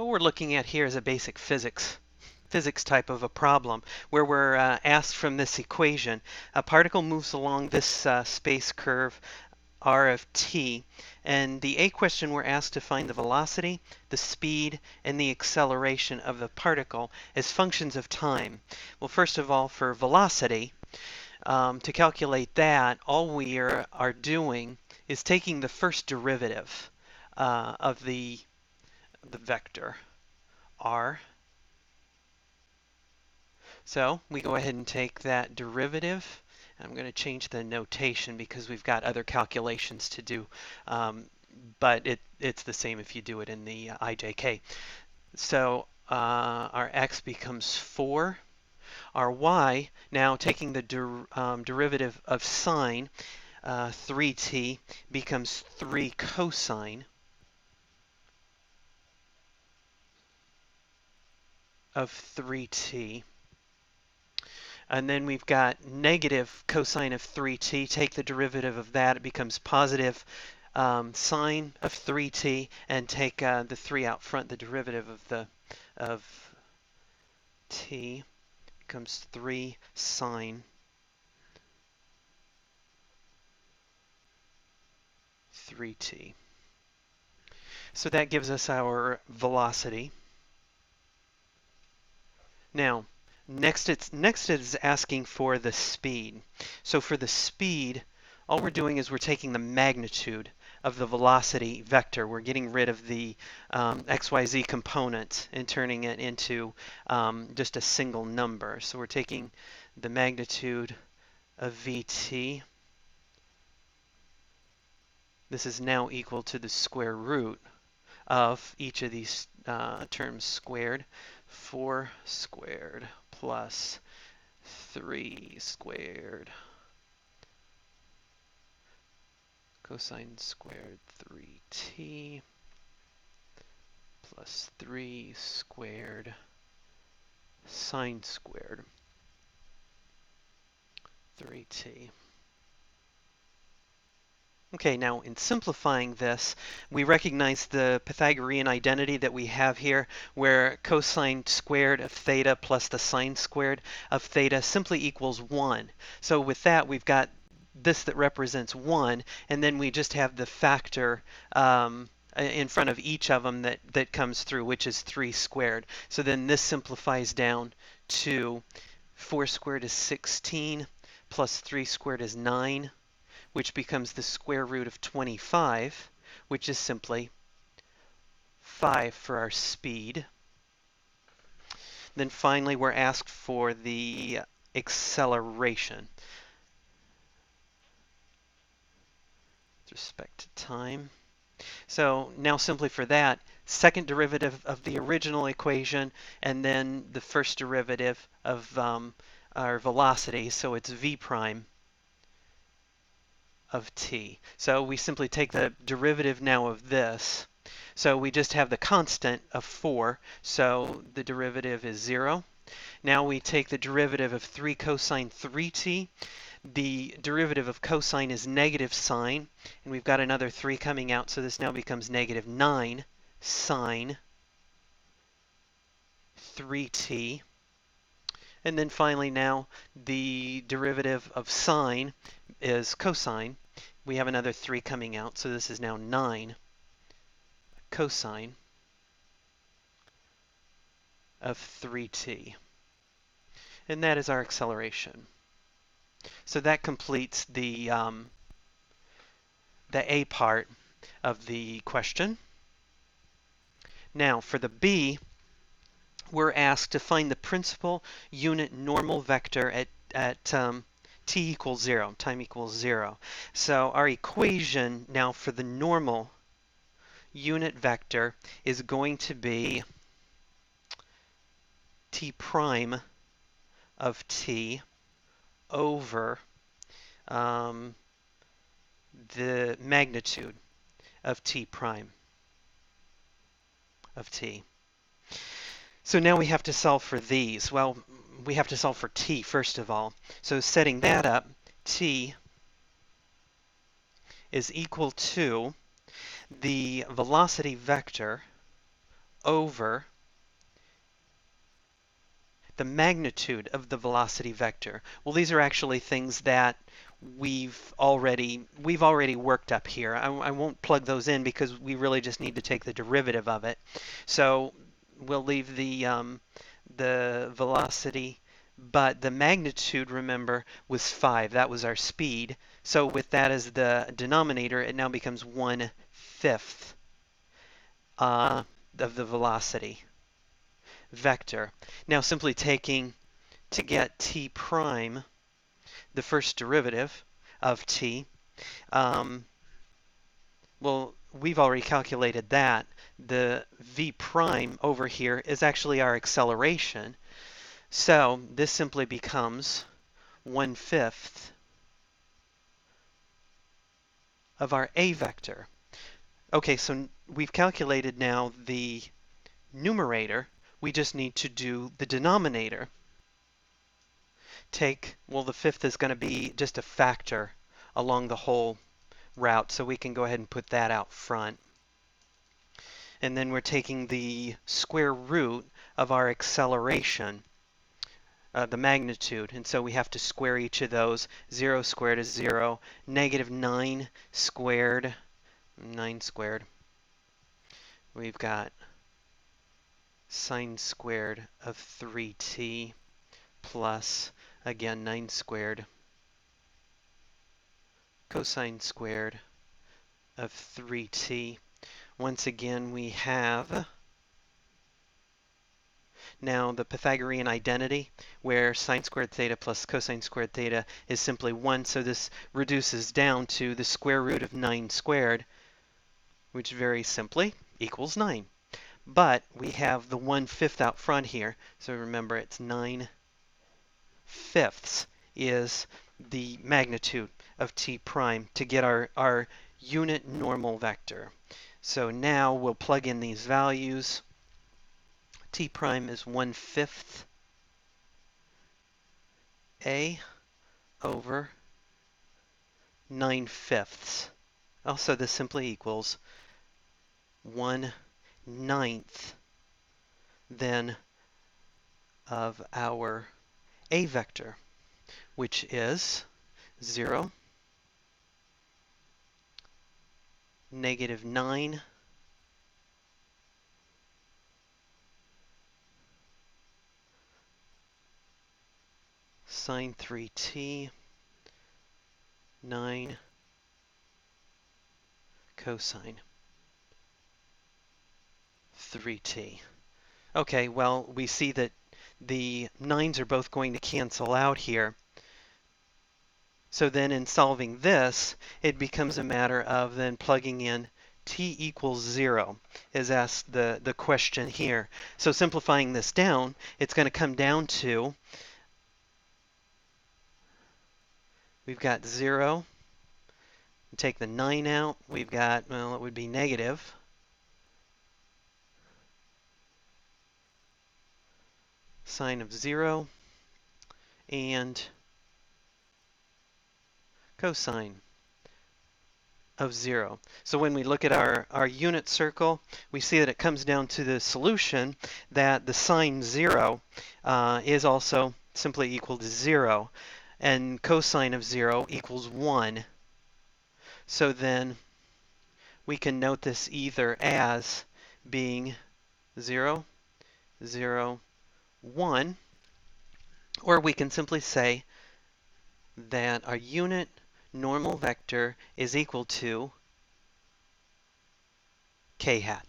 What we're looking at here is a basic physics type of a problem where we're asked from this equation, a particle moves along this space curve r of t, and the A question we're asked to find the velocity, the speed, and the acceleration of the particle as functions of time. Well, first of all, for velocity, to calculate that, all we are doing is taking the first derivative of the vector r. So we go ahead and take that derivative. I'm going to change the notation because we've got other calculations to do, but it's the same if you do it in the IJK. So our x becomes 4. Our y, now taking the derivative of sine, 3t becomes 3 cosine of 3t. And then we've got negative cosine of 3t. Take the derivative of that, it becomes positive sine of 3t, and take the 3 out front, the derivative of t becomes 3 sine 3t. So that gives us our velocity. Now, next it's asking for the speed. So for the speed, all we're doing is we're taking the magnitude of the velocity vector. We're getting rid of the xyz component and turning it into just a single number. So we're taking the magnitude of vt. This is now equal to the square root of each of these terms squared. 4 squared plus 3 squared cosine squared 3t plus 3 squared sine squared 3t. Okay, now in simplifying this, we recognize the Pythagorean identity that we have here, where cosine squared of theta plus the sine squared of theta simply equals 1. So with that, we've got this that represents 1, and then we just have the factor in front of each of them that comes through, which is 3 squared. So then this simplifies down to 4 squared is 16, plus 3 squared is 9, which becomes the square root of 25, which is simply 5 for our speed. Then finally, we're asked for the acceleration with respect to time. So now simply for that, second derivative of the original equation, and then the first derivative of our velocity, so it's v prime of t. So we simply take the derivative now of this. So we just have the constant of 4, so the derivative is 0. Now we take the derivative of 3 cosine 3t. The derivative of cosine is negative sine, and we've got another 3 coming out, so this now becomes negative 9 sine 3t. And then finally now the derivative of sine is cosine. We have another 3 coming out, so this is now 9 cosine of 3t. And that is our acceleration. So that completes the A part of the question. Now for the B, we're asked to find the principal unit normal vector at t equals 0, time equals 0. So our equation now for the normal unit vector is going to be t prime of t over the magnitude of t prime of t. So now we have to solve for these. Well, we have to solve for t first of all. So setting that up, t is equal to the velocity vector over the magnitude of the velocity vector. Well, these are actually things that we've already worked up here. I won't plug those in because we really just need to take the derivative of it. So we'll leave the velocity, but the magnitude, remember, was 5. That was our speed. So with that as the denominator, it now becomes 1/5 of the velocity vector. Now simply taking to get t prime, the first derivative of t, well, we've already calculated that. The v prime over here is actually our acceleration. So this simply becomes 1/5 of our a vector. Okay, so we've calculated now the numerator. We just need to do the denominator. Well, the fifth is going to be just a factor along the whole route, so we can go ahead and put that out front. And then we're taking the square root of our acceleration, the magnitude, and so we have to square each of those. 0 squared is 0, -9 squared, 9 squared. We've got sine squared of 3t plus, again, 9 squared, cosine squared of 3t. Once again, we have now the Pythagorean identity, where sine squared theta plus cosine squared theta is simply 1, so this reduces down to the square root of 9 squared, which very simply equals 9. But we have the 1/5 out front here, so remember it's 9/5 is the magnitude of t prime to get our unit normal vector. So now we'll plug in these values. T prime is 1/5 a over 9/5. Also, this simply equals 1/9 then of our a vector, which is 0, -9, sine 3t, 9 cosine 3t. Okay, well, we see that the 9's are both going to cancel out here. So then in solving this, it becomes a matter of then plugging in t equals 0, is asked the question here. So simplifying this down, it's going to come down to, we've got 0, take the 9 out, we've got, well, it would be negative sine of 0 and cosine of 0. So when we look at our unit circle, we see that it comes down to the solution that the sine 0 is also simply equal to 0, and cosine of 0 equals 1. So then we can note this either as being 0, 0, 1, or we can simply say that our unit normal vector is equal to k hat.